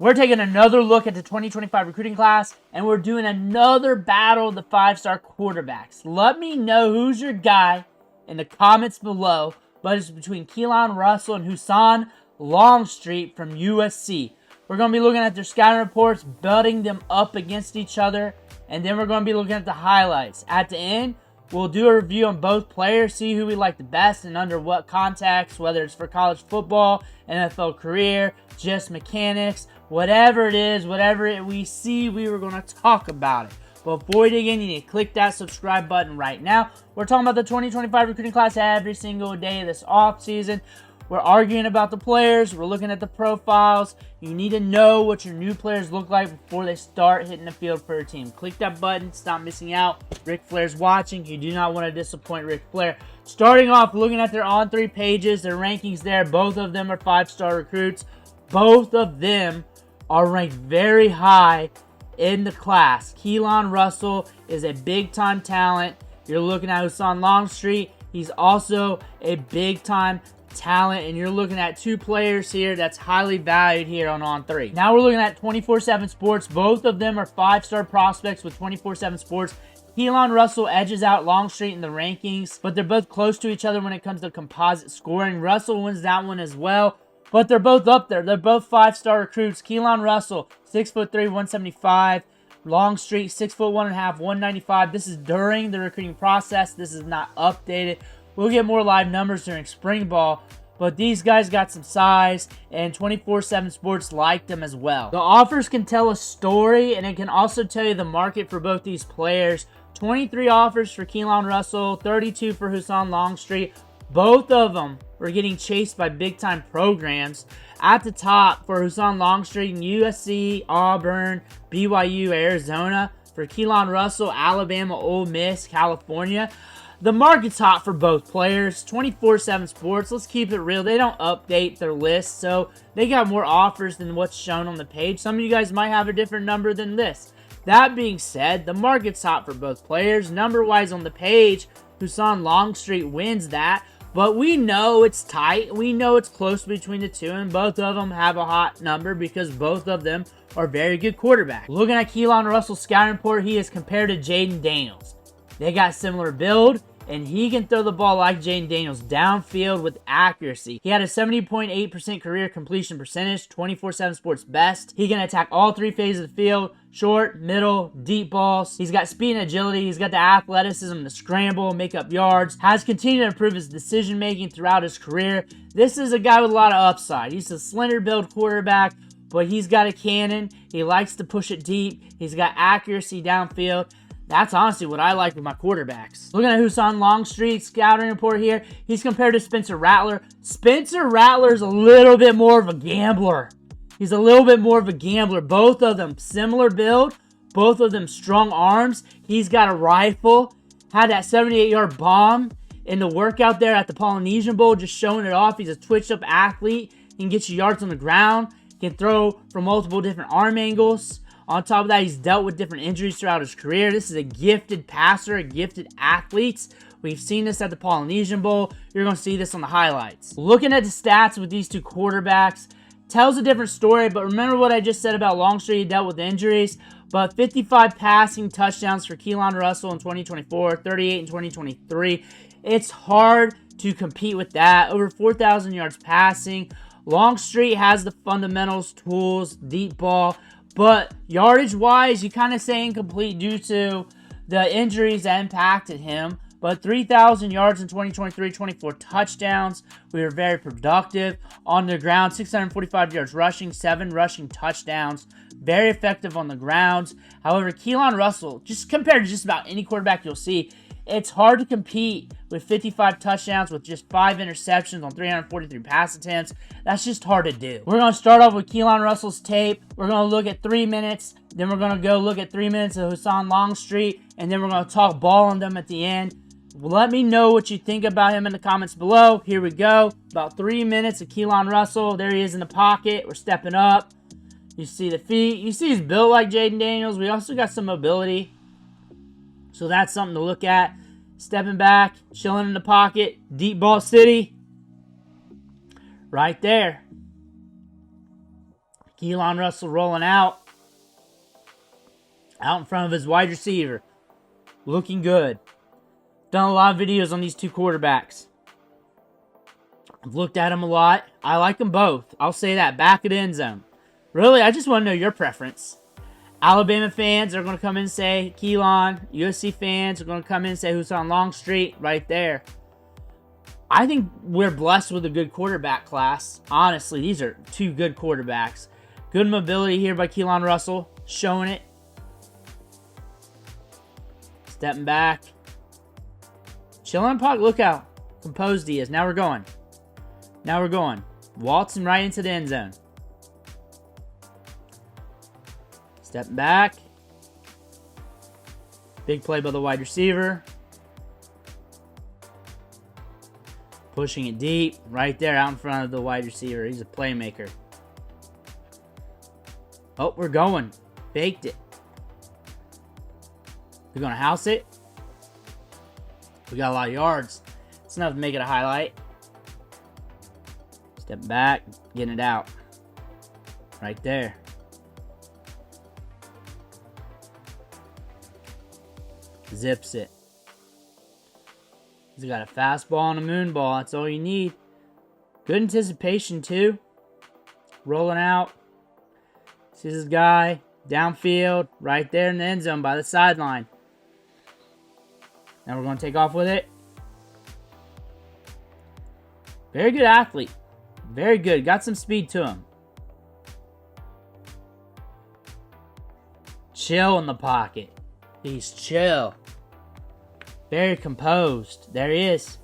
We're taking another look at the 2025 recruiting class, and we're doing another battle of the 5-star quarterbacks. Let me know who's your guy in the comments below, but it's between Keelon Russell and Husan Longstreet from USC. We're going to be looking at their scouting reports, building them up against each other, and then we're going to be looking at the highlights. At the end, we'll do a review on both players, see who we like the best and under what context, whether it's for college football, NFL career, just mechanics, whatever it is, we see, we were going to talk about it. But before we dig in, you need to click that subscribe button right now. We're talking about the 2025 recruiting class every single day of this offseason. We're arguing about the players. We're looking at the profiles. You need to know what your new players look like before they start hitting the field for your team. Click that button. Stop missing out. Ric Flair's watching. You do not want to disappoint Ric Flair. Starting off, looking at their on-3 pages, their rankings there. Both of them are 5-star recruits. Both of them are ranked very high in the class. Keelon Russell is a big-time talent. You're looking at Husan Longstreet. He's also a big-time talent, and you're looking at two players here that's highly valued here on 3. Now we're looking at 24/7 Sports. Both of them are 5-star prospects with 24/7 Sports. Keelon Russell edges out Longstreet in the rankings, but they're both close to each other when it comes to composite scoring. Russell wins that one as well, but they're both up there. They're both 5-star recruits. Keelon Russell, 6'3", 175. Longstreet, 6'1.5", 195. This is during the recruiting process. This is not updated. We'll get more live numbers during spring ball, but these guys got some size, and 24/7 Sports liked them as well. The offers can tell a story, and it can also tell you the market for both these players. 23 offers for Keelon Russell, 32 for Husan Longstreet. Both of them were getting chased by big-time programs. At the top for Husan Longstreet, USC, Auburn, BYU, Arizona. For Keelon Russell, Alabama, Ole Miss, California. The market's hot for both players. 24/7 Sports, let's keep it real. They don't update their list, so they got more offers than what's shown on the page. Some of you guys might have a different number than this. That being said, the market's hot for both players. Number-wise on the page, Husan Longstreet wins that, but we know it's tight. We know it's close between the two, and both of them have a hot number because both of them are very good quarterbacks. Looking at Keelon Russell's scouting report, he is compared to Jaden Daniels. They got similar build, and he can throw the ball like Jaden Daniels downfield with accuracy. He had a 70.8% career completion percentage, 24/7 Sports best. He can attack all 3 phases of the field, short, middle, deep balls. He's got speed and agility. He's got the athleticism to scramble, make up yards. Has continued to improve his decision-making throughout his career. This is a guy with a lot of upside. He's a slender build quarterback, but he's got a cannon. He likes to push it deep. He's got accuracy downfield. That's honestly what I like with my quarterbacks. Looking at Husan Longstreet's scouting report here, he's compared to Spencer Rattler. Spencer Rattler's a little bit more of a gambler. He's a little bit more of a gambler. Both of them similar build. Both of them strong arms. He's got a rifle. Had that 78-yard bomb in the workout there at the Polynesian Bowl, just showing it off. He's a twitched-up athlete. He can get you yards on the ground. He can throw from multiple different arm angles. On top of that, he's dealt with different injuries throughout his career. This is a gifted passer, a gifted athlete. We've seen this at the Polynesian Bowl. You're going to see this on the highlights. Looking at the stats with these two quarterbacks tells a different story, but remember what I just said about Longstreet. He dealt with injuries, but 55 passing touchdowns for Keelon Russell in 2024, 38 in 2023. It's hard to compete with that. Over 4,000 yards passing. Longstreet has the fundamentals, tools, deep ball, but yardage-wise, you kind of say incomplete due to the injuries that impacted him. But 3,000 yards in 2023, 24 touchdowns. We were very productive. On the ground, 645 yards rushing, 7 rushing touchdowns. Very effective on the ground. However, Keelon Russell, just compared to just about any quarterback you'll see, it's hard to compete with 55 touchdowns with just 5 interceptions on 343 pass attempts. That's just hard to do. We're going to start off with Keelon Russell's tape. We're going to look at 3 minutes. Then we're going to go look at 3 minutes of Husan Longstreet. And then we're going to talk ball on them at the end. Let me know what you think about him in the comments below. Here we go. About 3 minutes of Keelon Russell. There he is in the pocket. We're stepping up. You see the feet. You see he's built like Jaden Daniels. We also got some mobility. So that's something to look at. Stepping back, chilling in the pocket. Deep ball city. Right there. Keelon Russell rolling out in front of his wide receiver. Looking good. Done a lot of videos on these two quarterbacks. I've looked at them a lot. I like them both. I'll say that. Back of the end zone. Really, I just want to know your preference. Alabama fans are going to come in and say Keelon. USC fans are going to come in and say Husan Longstreet right there. I think we're blessed with a good quarterback class. Honestly, these are two good quarterbacks. Good mobility here by Keelon Russell. Showing it. Stepping back. Chilling in the pocket. Look how composed he is. Now we're going. Now we're going. Waltzing right into the end zone. Stepping back. Big play by the wide receiver. Pushing it deep. Right there out in front of the wide receiver. He's a playmaker. Oh, we're going. Baked it. We're going to house it. We got a lot of yards. It's enough to make it a highlight. Step back. Getting it out. Right there. Zips it. He's got a fastball and a moonball. That's all you need. Good anticipation, too. Rolling out. Sees his guy. Downfield. Right there in the end zone by the sideline. Now we're going to take off with it. Very good athlete. Very good. Got some speed to him. Chill in the pocket. He's chill. Very composed. There he is.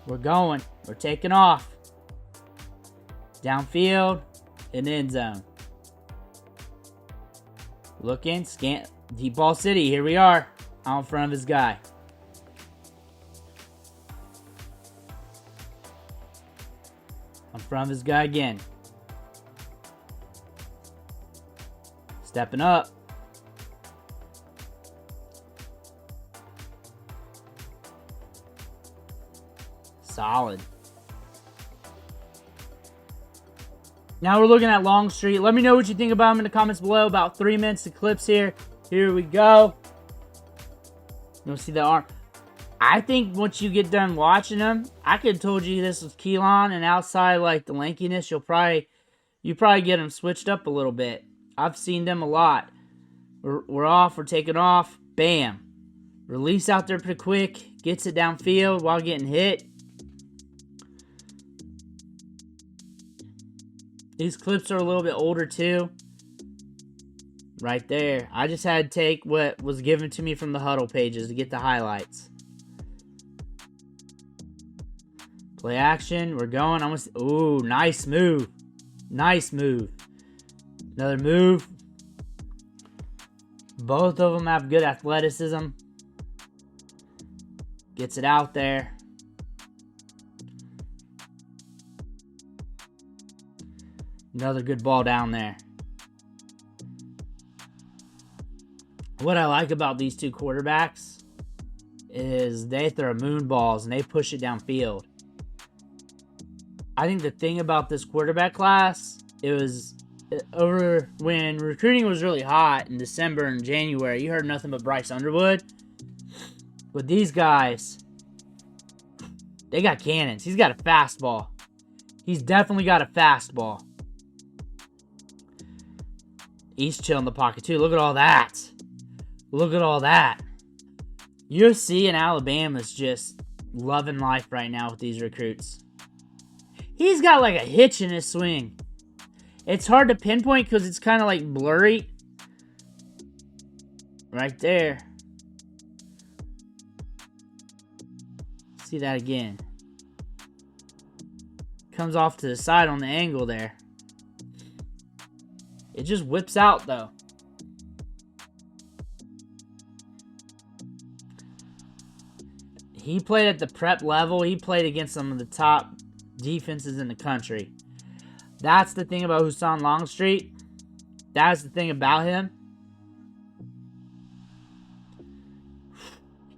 We're going. We're taking off. Downfield. In the end zone. Looking. Scan. Deep ball city. Here we are. Out in front of his guy. In front of his guy again. Stepping up. Solid. Now we're looking at Longstreet. Let me know what you think about him in the comments below. About 3 minutes of clips here. Here we go. You'll see the arm. I think once you get done watching him, I could have told you this was Keelon, and outside like the lankiness, you probably get him switched up a little bit. I've seen them a lot. We're off. We're taking off. Bam. Release out there pretty quick. Gets it downfield while getting hit. These clips are a little bit older too. Right there. I just had to take what was given to me from the huddle pages to get the highlights. Play action. We're going. Ooh, nice move. Nice move. Another move. Both of them have good athleticism. Gets it out there. Another good ball down there. What I like about these two quarterbacks is they throw moon balls and they push it downfield. I think the thing about this quarterback class, it was over when recruiting was really hot in December and January. You heard nothing but Bryce Underwood. With these guys, they got cannons. He's got a fastball. He's definitely got a fastball. He's chilling in the pocket too. Look at all that. Look at all that. USC and Alabama's just loving life right now with these recruits. He's got like a hitch in his swing. It's hard to pinpoint because it's kind of like blurry. Right there. See that again. Comes off to the side on the angle there. It just whips out though. He played at the prep level. He played against some of the top defenses in the country. That's the thing about Husan Longstreet. That's the thing about him.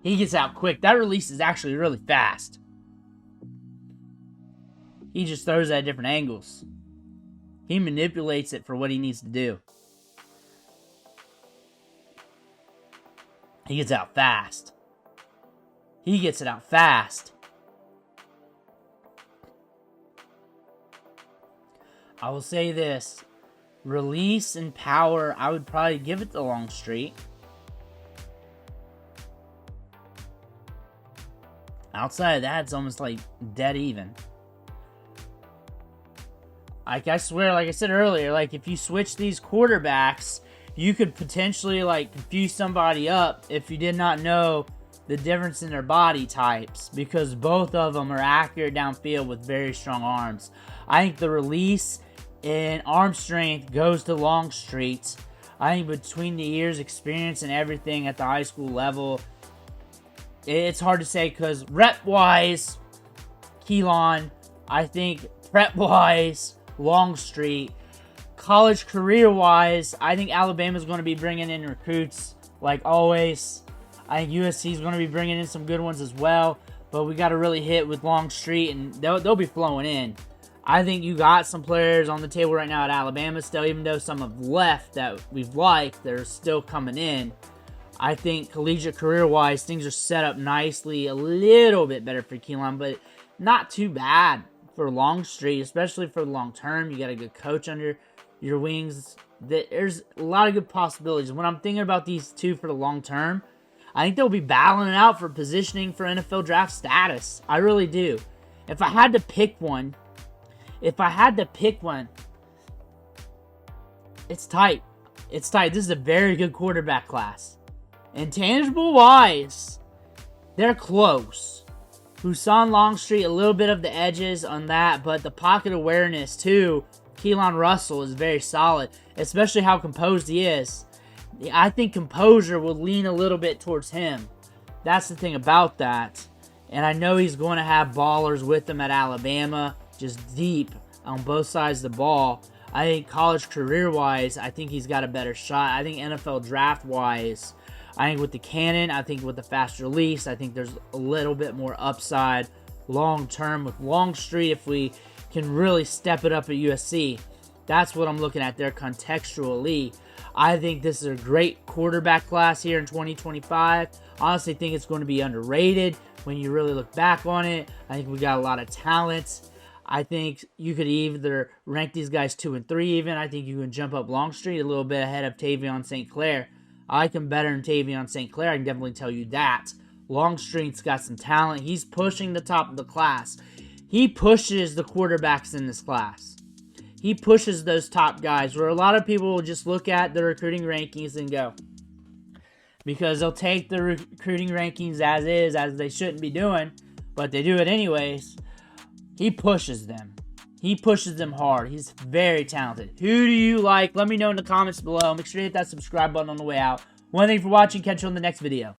He gets out quick. That release is actually really fast. He just throws at different angles. He manipulates it for what he needs to do. He gets out fast. He gets it out fast. I will say this. Release and power, I would probably give it to Longstreet. Outside of that, it's almost like dead even. Like, I swear, like I said earlier, like, if you switch these quarterbacks, you could potentially, like, confuse somebody up if you did not know the difference in their body types, because both of them are accurate downfield with very strong arms. I think the release and arm strength goes to Longstreet. I think between the years experience and everything at the high school level, it's hard to say, because rep-wise, Keelon. I think prep-wise, Longstreet. College career-wise, I think Alabama's going to be bringing in recruits like always. I think USC is going to be bringing in some good ones as well. But we got to really hit with Longstreet, and they'll be flowing in. I think you got some players on the table right now at Alabama still, even though some have left that we've liked, they're still coming in. I think collegiate career-wise, things are set up nicely, a little bit better for Keelon, but not too bad for Longstreet, especially for the long term. You got a good coach under your wings. There's a lot of good possibilities. When I'm thinking about these two for the long term, I think they'll be battling it out for positioning for NFL draft status. I really do. If I had to pick one, it's tight. It's tight. This is a very good quarterback class. Intangible-wise, they're close. Husan Longstreet, a little bit of the edges on that, but the pocket awareness, too, Keelon Russell is very solid, especially how composed he is. I think composure will lean a little bit towards him. That's the thing about that. And I know he's going to have ballers with him at Alabama, just deep on both sides of the ball. I think college career-wise, I think he's got a better shot. I think NFL draft-wise, I think with the cannon, I think with the fast release, I think there's a little bit more upside long-term with Longstreet if we can really step it up at USC. That's what I'm looking at there contextually. I think this is a great quarterback class here in 2025. Honestly, think it's going to be underrated when you really look back on it. I think we got a lot of talent. I think you could either rank these guys 2 and 3 even. I think you can jump up Longstreet a little bit ahead of Tavion St. Clair. I like him better than Tavion St. Clair. I can definitely tell you that. Longstreet's got some talent. He's pushing the top of the class. He pushes the quarterbacks in this class. He pushes those top guys, where a lot of people will just look at the recruiting rankings and go, because they'll take the recruiting rankings as is, as they shouldn't be doing, but they do it anyways. He pushes them. He pushes them hard. He's very talented. Who do you like? Let me know in the comments below. Make sure to hit that subscribe button on the way out. One thing for watching. Catch you on the next video.